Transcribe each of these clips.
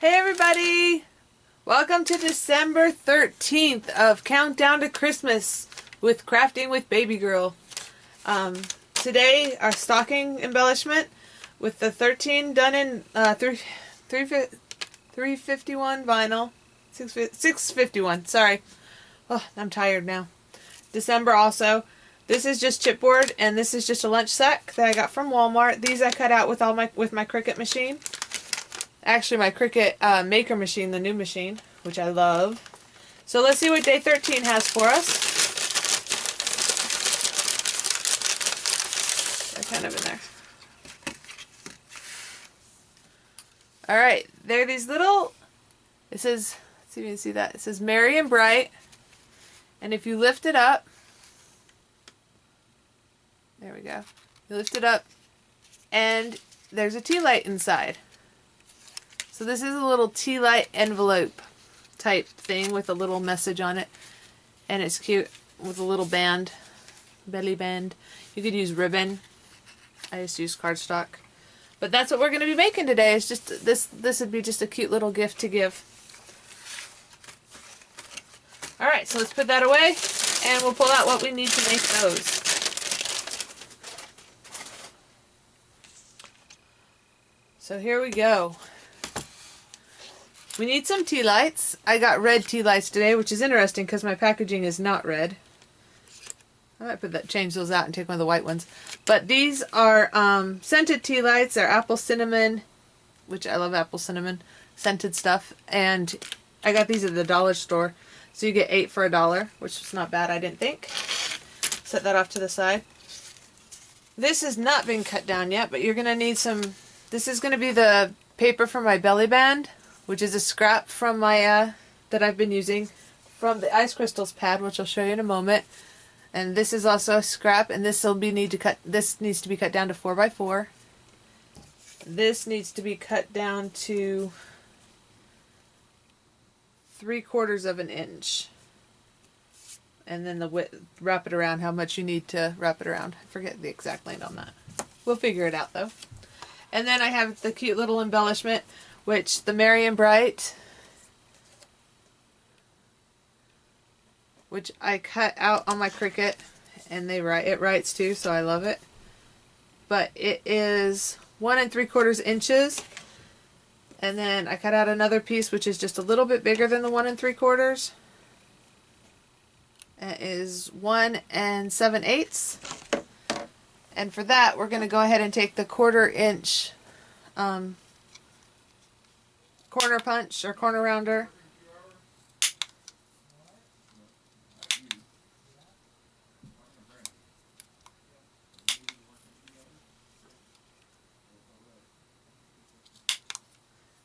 Hey everybody! Welcome to December 13th of Countdown to Christmas with Crafting with Baby Girl. Today our stocking embellishment with the 13 done in 351 vinyl. 651, sorry. Oh, I'm tired now. December also. This is just chipboard and this is just a lunch sack that I got from Walmart. These I cut out with my Cricut machine. Actually, my Cricut maker machine, the new machine, which I love. So let's see what day 13 has for us. They're kind of in there. Alright, they're these little, it says, let's see if you can see that. It says Merry and Bright. And if you lift it up, there we go. You lift it up, and there's a tea light inside. So this is a little tea light envelope type thing with a little message on it. And it's cute with a little band, belly band. You could use ribbon. I just use cardstock. But that's what we're going to be making today. It's just this would be just a cute little gift to give. Alright, so let's put that away and we'll pull out what we need to make those. So here we go. We need some tea lights. I got red tea lights today, which is interesting because my packaging is not red. I might change those out and take one of the white ones. But these are scented tea lights. They're apple cinnamon, which I love apple cinnamon, scented stuff. And I got these at the dollar store. So you get 8 for $1, which is not bad, I didn't think. Set that off to the side. This has not been cut down yet, but you're going to need some... This is going to be the paper for my belly band, which is a scrap from my that I've been using from the Ice Crystals pad, which I'll show you in a moment. And this is also a scrap, and this needs to be cut down to 4x4. This needs to be cut down to 3/4 of an inch. And then the width, wrap it around how much you need to wrap it around. I forget the exact length on that. We'll figure it out though. And then I have the cute little embellishment, which the Merry and Bright, which I cut out on my Cricut, and it writes too, so I love it. But it is 1 3/4 inches, and then I cut out another piece which is just a little bit bigger than the 1 3/4. It is 1 7/8. And for that, we're going to go ahead and take the 1/4 inch corner punch or corner rounder.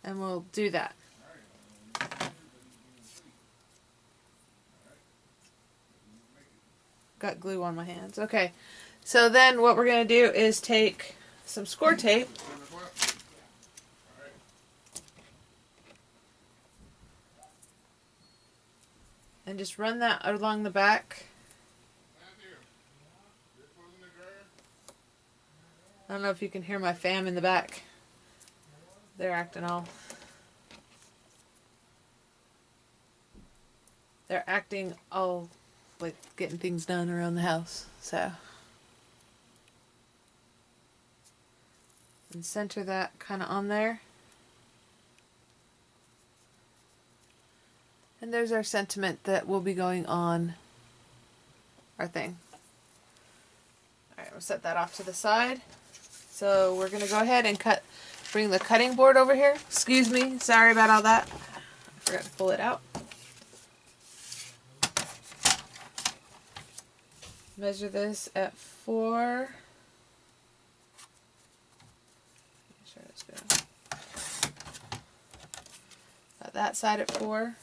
And we'll do that. Got glue on my hands. Okay. So then what we're going to do is take some score tape. And just run that along the back. I don't know if you can hear my fam in the back. They're acting all like getting things done around the house. So, and center that kind of on there. And there's our sentiment that will be going on our thing. Alright, we'll set that off to the side. So we're going to go ahead and bring the cutting board over here. Excuse me, sorry about all that. I forgot to pull it out. Measure this at 4. Make sure it's good. Got that side at 4.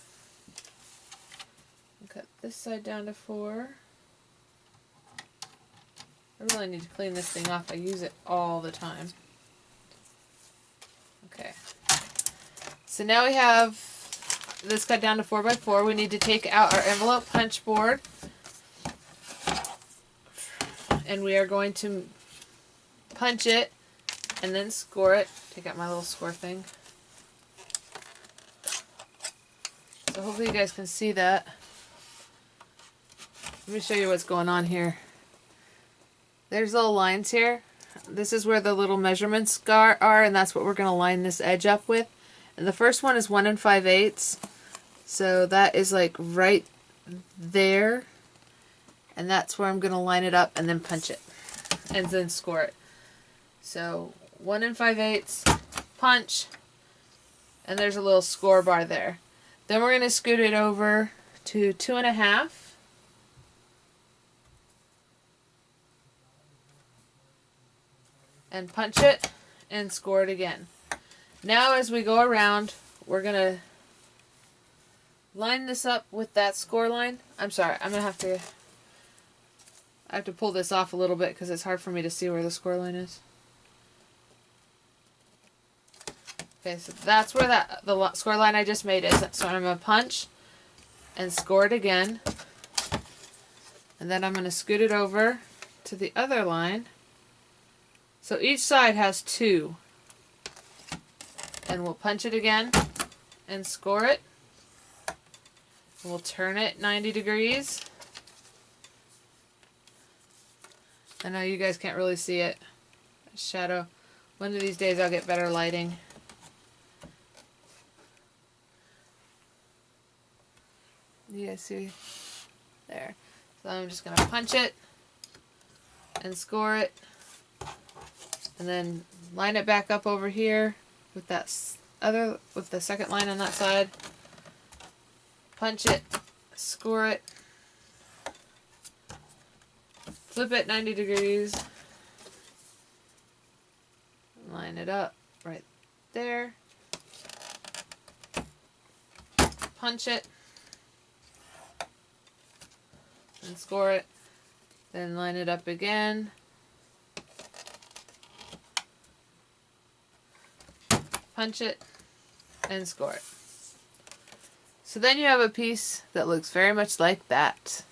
Cut this side down to 4. I really need to clean this thing off. I use it all the time. Okay. So now we have this cut down to 4x4. We need to take out our envelope punch board. And we are going to punch it and then score it. Take out my little score thing. So hopefully you guys can see that. Let me show you what's going on here. There's little lines here. This is where the little measurements are, and that's what we're going to line this edge up with. And the first one is 1 5/8. So that is like right there. And that's where I'm going to line it up and then punch it. And then score it. So 1 5/8, punch, and there's a little score bar there. Then we're going to scoot it over to 2 1/2. And punch it and score it again. Now as we go around, we're going to line this up with that score line. I'm sorry, I have to pull this off a little bit because it's hard for me to see where the score line is. Okay, so that's where the score line I just made is. So I'm going to punch and score it again. And then I'm going to scoot it over to the other line. So each side has 2. And we'll punch it again and score it. We'll turn it 90 degrees. I know you guys can't really see it. Shadow. One of these days I'll get better lighting. You guys see? There. So I'm just going to punch it and score it. And then line it back up over here with with the second line on that side. Punch it, score it, flip it 90 degrees, line it up right there, punch it, and score it, then line it up again, punch it, and score it. So then you have a piece that looks very much like that.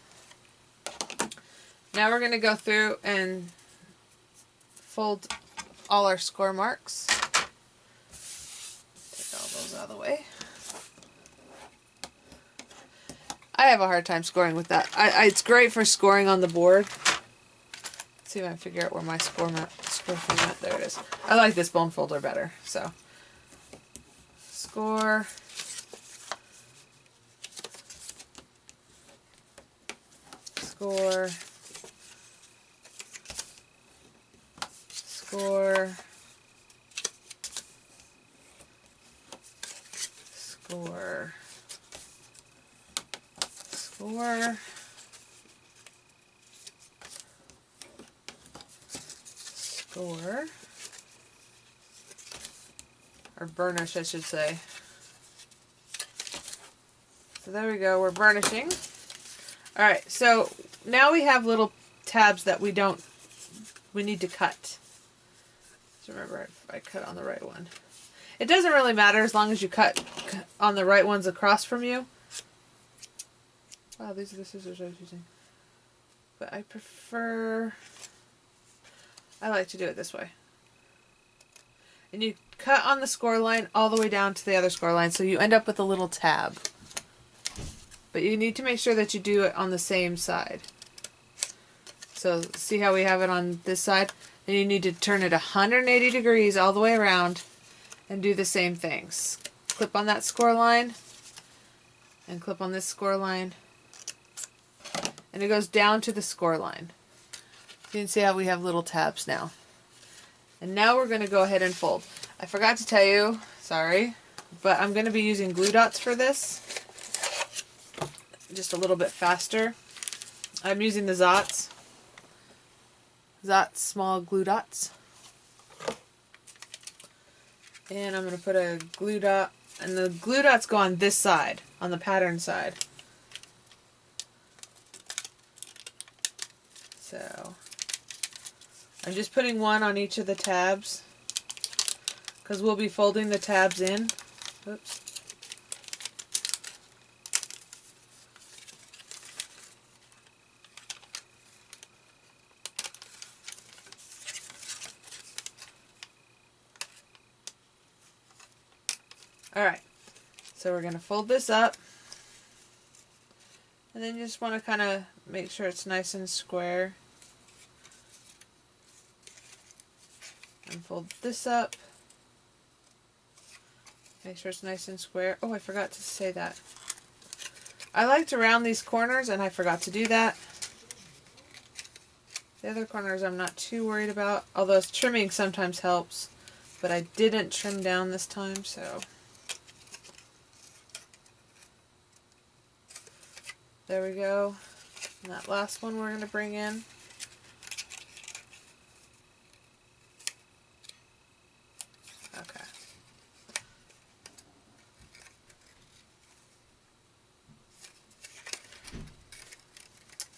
Now we're going to go through and fold all our score marks. Take all those out of the way. I have a hard time scoring with that. It's great for scoring on the board. Let's see if I can figure out where my score thing went. There it is. I like this bone folder better. So, score. Score. Score. Score. Score. Score. Or burnish, I should say. So there we go, we're burnishing. Alright, so now we have little tabs that we need to cut. So remember, if I cut on the right one. It doesn't really matter as long as you cut on the right ones across from you. Wow, these are the scissors I was using. But I like to do it this way. And you cut on the score line all the way down to the other score line, so you end up with a little tab. But you need to make sure that you do it on the same side. So see how we have it on this side? Then you need to turn it 180 degrees all the way around and do the same things. Clip on that score line and clip on this score line. And it goes down to the score line. You can see how we have little tabs now. And now we're going to go ahead and fold. I forgot to tell you, sorry, but I'm going to be using glue dots for this. Just a little bit faster. I'm using the Zotz small glue dots. And I'm going to put a glue dot, and the glue dots go on this side, on the pattern side. So I'm just putting one on each of the tabs because we'll be folding the tabs in. Oops. Alright, so we're going to fold this up And then you just want to kind of make sure it's nice and square. And fold this up. Make sure it's nice and square. Oh, I forgot to say that. I like to round these corners, and I forgot to do that. The other corners I'm not too worried about, although trimming sometimes helps, but I didn't trim down this time, so. There we go. And that last one we're going to bring in. Okay.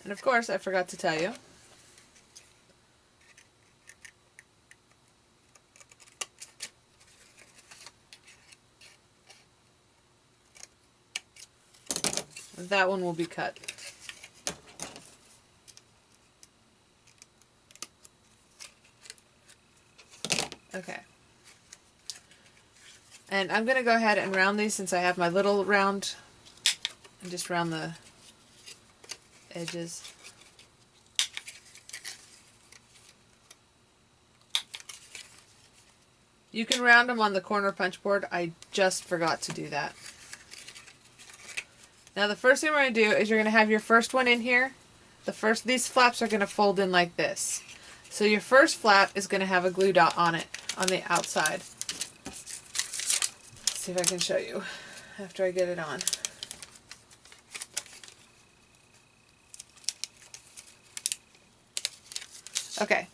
And of course, I forgot to tell you, that one will be cut. Okay. And I'm going to go ahead and round these since I have my little round, and just round the edges. You can round them on the corner punch board. I just forgot to do that. Now the first thing we're going to do is you're going to have your first one in here. These flaps are going to fold in like this. So your first flap is going to have a glue dot on it, on the outside. Let's see if I can show you after I get it on. Okay,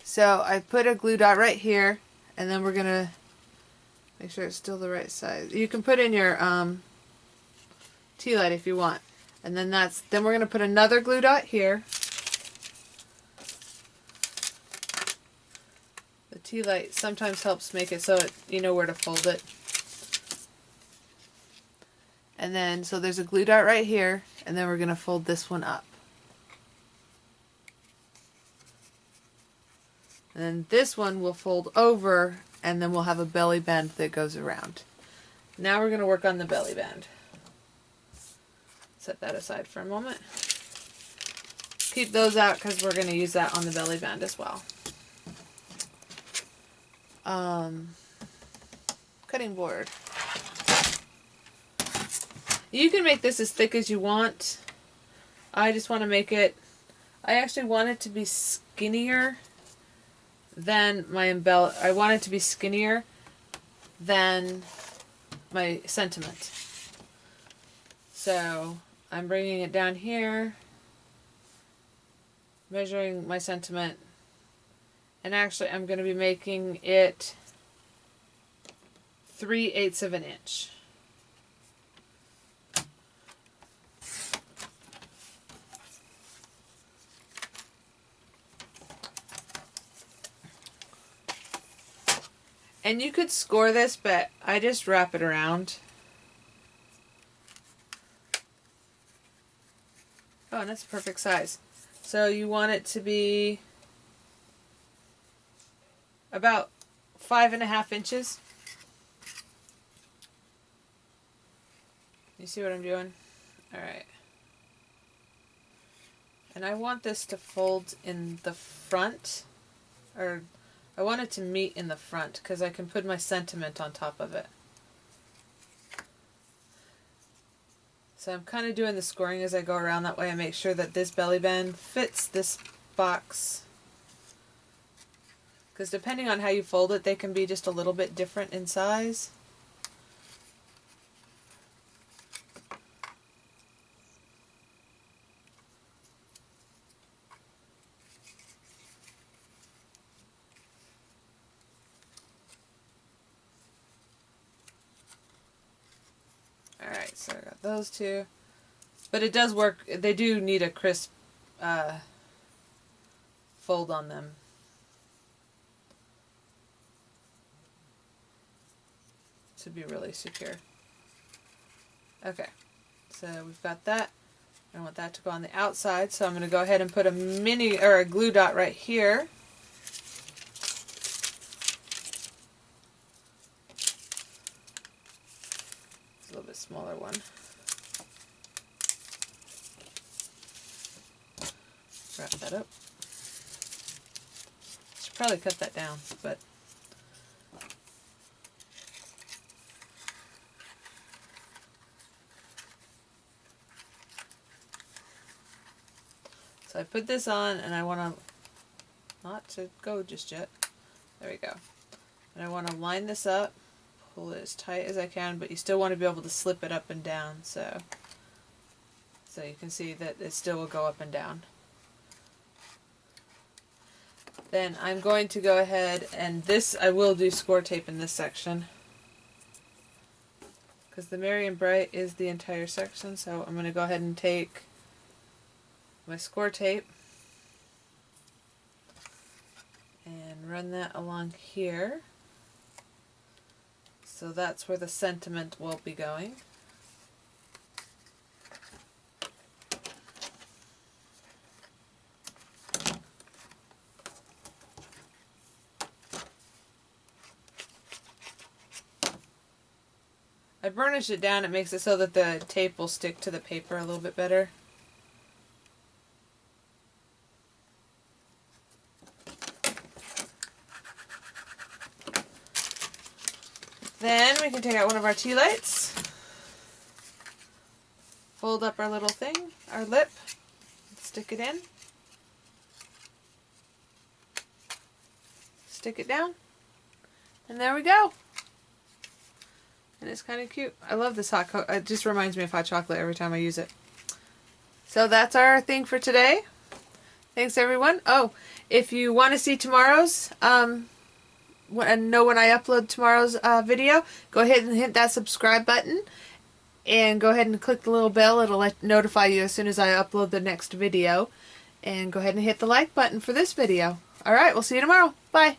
so I put a glue dot right here, and then we're going to make sure it's still the right size. You can put in your tea light if you want. And then we're going to put another glue dot here. The tea light sometimes helps make it so you know where to fold it. And then, so there's a glue dot right here, and then we're going to fold this one up. And then this one will fold over, and then we'll have a belly band that goes around. Now we're going to work on the belly band. Set that aside for a moment. Keep those out because we're going to use that on the belly band as well. Cutting board. You can make this as thick as you want. I just want to make it, I actually want it to be skinnier than my I want it to be skinnier than my sentiment. So I'm bringing it down here, measuring my sentiment, and actually I'm going to be making it 3/8 of an inch. And you could score this, but I just wrap it around. Oh, and that's a perfect size. So you want it to be about 5.5 inches. You see what I'm doing? Alright. And I want this to fold in the front, or I want it to meet in the front because I can put my sentiment on top of it. So I'm kind of doing the scoring as I go around, that way I make sure that this belly band fits this box. Because depending on how you fold it, they can be just a little bit different in size. Alright, so I got those two. But it does work, they do need a crisp fold on them. To be really secure. Okay, so we've got that. I want that to go on the outside, so I'm going to go ahead and put a glue dot right here. It's a little bit smaller one. wrap that up. Should probably cut that down, but so I put this on, and I want to not to go just yet. There we go. And I want to line this up, pull it as tight as I can, but you still want to be able to slip it up and down, so you can see that it still will go up and down. Then I'm going to go ahead, and this I will do score tape in this section, because the Merry and Bright is the entire section, so I'm going to go ahead and take my score tape and run that along here. So that's where the sentiment will be going. I burnish it down, it makes it so that the tape will stick to the paper a little bit better. Then we can take out one of our tea lights, fold up our little thing, our lip, stick it in, stick it down, and there we go. And it's kind of cute. I love this hot cocoa. It just reminds me of hot chocolate every time I use it. So that's our thing for today. Thanks everyone. Oh, if you want to see tomorrow's and know when I upload tomorrow's video, go ahead and hit that subscribe button and go ahead and click the little bell. It'll notify you as soon as I upload the next video. And go ahead and hit the like button for this video. Alright, we'll see you tomorrow. Bye.